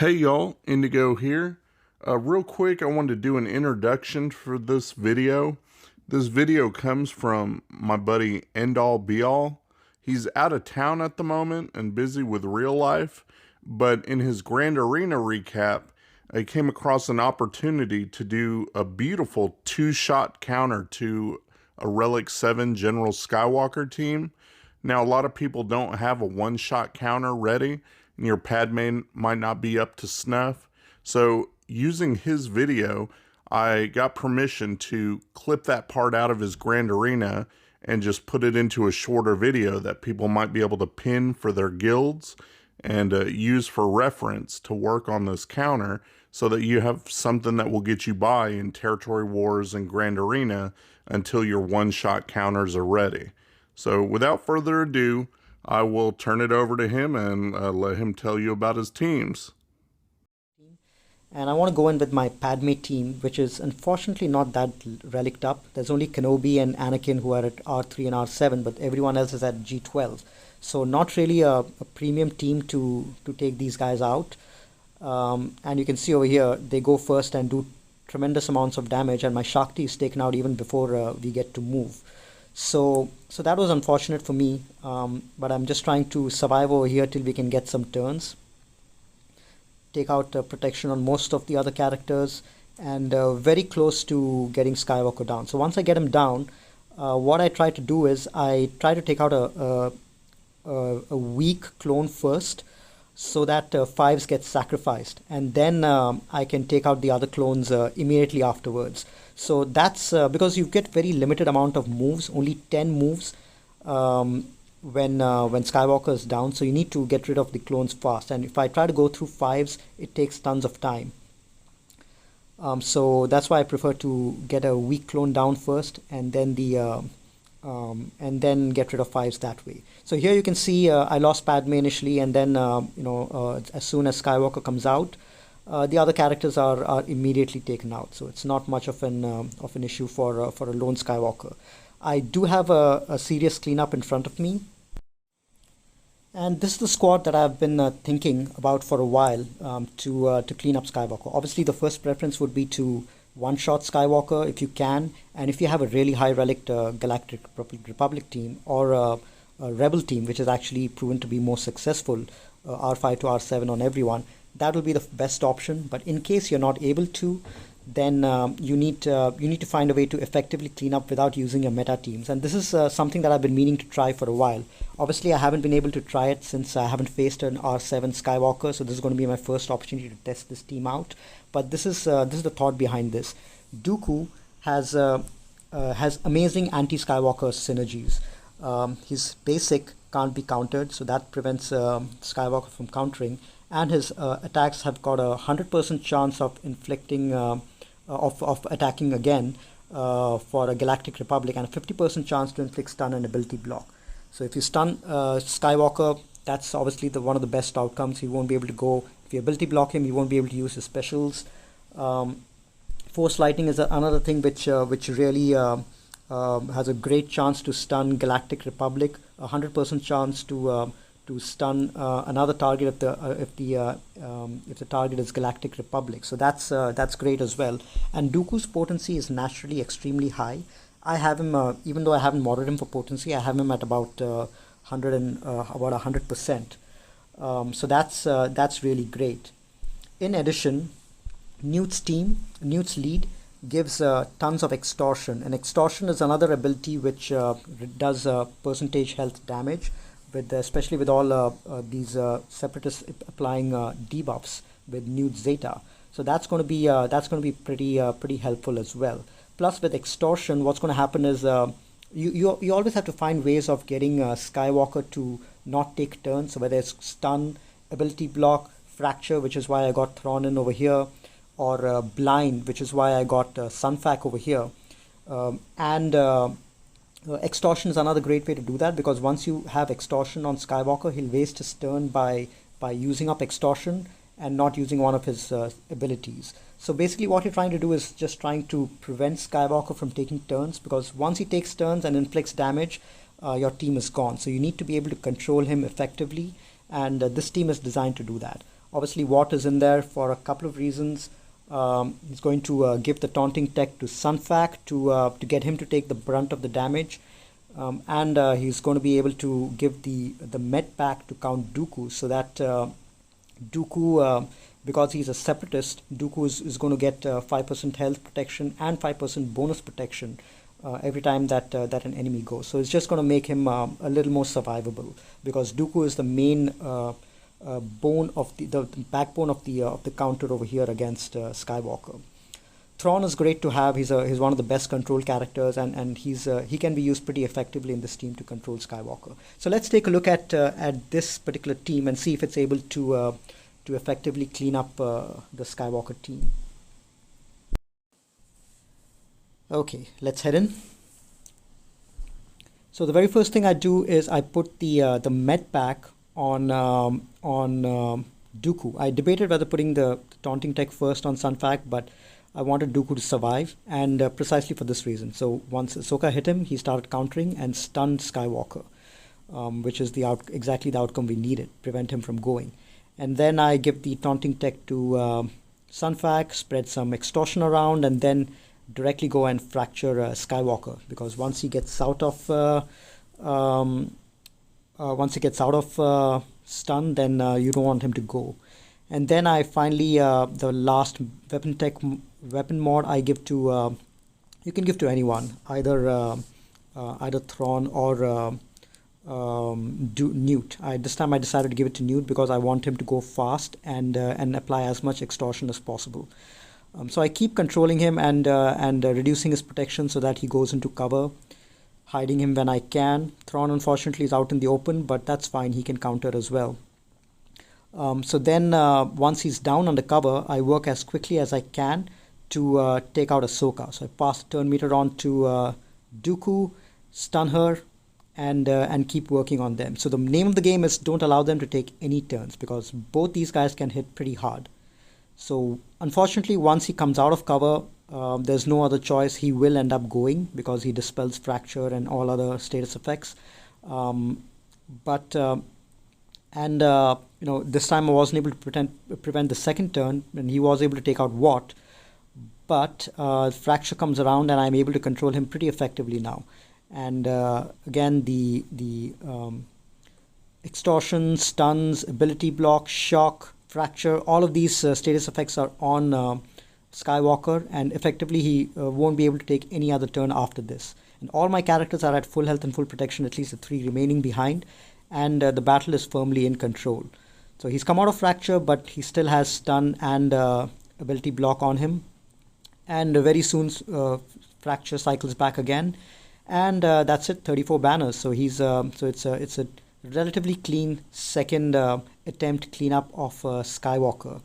Hey y'all, Indigo here. Real quick, I wanted to do an introduction for this video. This video comes from my buddy Endall Beall. He's out of town at the moment and busy with real life, but in his Grand Arena recap, I came across an opportunity to do a beautiful two-shot counter to a Relic 7 General Skywalker team. Now, a lot of people don't have a one-shot counter ready, and your Padme might not be up to snuff. So, using his video, I got permission to clip that part out of his Grand Arena and just put it into a shorter video that people might be able to pin for their guilds and use for reference to work on this counter so that you have something that will get you by in Territory Wars and Grand Arena until your one-shot counters are ready. So without further ado, I will turn it over to him and let him tell you about his teams. And I want to go in with my Padme team, which is unfortunately not that relicked up. There's only Kenobi and Anakin who are at R3 and R7, but everyone else is at G12. So not really a premium team to take these guys out. And you can see over here, they go first and do tremendous amounts of damage, and my Shakti is taken out even before we get to move. So that was unfortunate for me, but I'm just trying to survive over here till we can get some turns. Take out protection on most of the other characters, and very close to getting Skywalker down. So once I get him down, what I try to do is I try to take out a weak clone first, so that fives get sacrificed, and then I can take out the other clones immediately afterwards. So that's because you get very limited amount of moves, only 10 moves when Skywalker is down. So you need to get rid of the clones fast. And if I try to go through fives, it takes tons of time. So that's why I prefer to get a weak clone down first, and then and then get rid of fives that way. So here you can see I lost Padme initially, and then as soon as Skywalker comes out, the other characters are immediately taken out. So it's not much of an issue for a lone Skywalker. I do have a serious cleanup in front of me, and this is the squad that I've been thinking about for a while to clean up Skywalker. Obviously, the first preference would be to one-shot Skywalker if you can, and if you have a really high relic Galactic Republic team or a Rebel team, which is actually proven to be more successful, R5 to R7 on everyone, that will be the best option. But in case you're not able to, then you need to find a way to effectively clean up without using your meta teams. And this is something that I've been meaning to try for a while. Obviously, I haven't been able to try it since I haven't faced an R7 Skywalker, so this is going to be my first opportunity to test this team out. But this is the thought behind this. Dooku has amazing anti-Skywalker synergies. His basic can't be countered, so that prevents Skywalker from countering. And his attacks have got a 100% chance of inflicting of attacking again for a Galactic Republic, and a 50% chance to inflict stun and ability block. So if you stun Skywalker, that's obviously one of the best outcomes. He won't be able to go. If you ability block him, he won't be able to use his specials. Force lightning is another thing which really has a great chance to stun Galactic Republic. 100% chance to stun another target if the target is Galactic Republic. So that's great as well. And Dooku's potency is naturally extremely high. I have him, even though I haven't modded him for potency, I have him at about 100%. So that's really great. In addition, Newt's lead gives tons of extortion, and extortion is another ability which does percentage health damage, especially with all these separatists applying debuffs with Newt Zeta. So that's going to be pretty helpful as well. Plus, with extortion, what's going to happen is you always have to find ways of getting Skywalker to not take turns. So whether it's stun, ability block, fracture, which is why I got Thrawn in over here, or blind, which is why I got Sunfac over here, and extortion is another great way to do that, because once you have extortion on Skywalker, he'll waste his turn by using up extortion and not using one of his abilities. So basically what you're trying to do is just trying to prevent Skywalker from taking turns, because once he takes turns and inflicts damage, your team is gone. So you need to be able to control him effectively, and this team is designed to do that. Obviously, Watt is in there for a couple of reasons. He's going to give the taunting tech to Sunfac to get him to take the brunt of the damage. And he's going to be able to give the med pack to Count Dooku, so that Dooku, because he's a separatist, Dooku is going to get 5% health protection and 5% bonus protection every time that an enemy goes. So it's just going to make him a little more survivable, because Dooku is the main bone of the backbone of the counter over here against Skywalker. Thrawn is great to have. He's one of the best control characters, and he can be used pretty effectively in this team to control Skywalker. So let's take a look at this particular team and see if it's able to effectively clean up the Skywalker team. Okay, let's head in. So the very first thing I do is I put the med pack on Dooku. I debated whether putting the taunting tech first on Sunfac, but I wanted Dooku to survive, and precisely for this reason. So once Ahsoka hit him, he started countering and stunned Skywalker, which is exactly the outcome we needed, prevent him from going. And then I give the taunting tech to Sunfac, spread some extortion around, and then directly go and fracture Skywalker, because once he gets out of stun, then you don't want him to go. And then I finally the last weapon mod I give to you can give to anyone, either Thrawn or Newt. This time I decided to give it to Newt because I want him to go fast and apply as much extortion as possible. So I keep controlling him and reducing his protection so that he goes into cover, hiding him when I can. Thrawn unfortunately is out in the open, but that's fine. He can counter as well. So then once he's down under cover, I work as quickly as I can to take out Ahsoka. So I pass the turn meter on to Dooku, stun her, and keep working on them. So the name of the game is don't allow them to take any turns, because both these guys can hit pretty hard. So unfortunately, once he comes out of cover, there's no other choice. He will end up going because he dispels fracture and all other status effects. This time I wasn't able to prevent the second turn, and he was able to take out Watt. But fracture comes around, and I'm able to control him pretty effectively now. And again, the extortion, stuns, ability block, shock, fracture, all of these status effects are on Skywalker, and effectively he won't be able to take any other turn after this. And all my characters are at full health and full protection, at least the 3 remaining behind, and the battle is firmly in control. So he's come out of fracture, but he still has stun and ability block on him, and very soon fracture cycles back again, and that's it. 34 banners. So it's a relatively clean second attempt cleanup of Skywalker.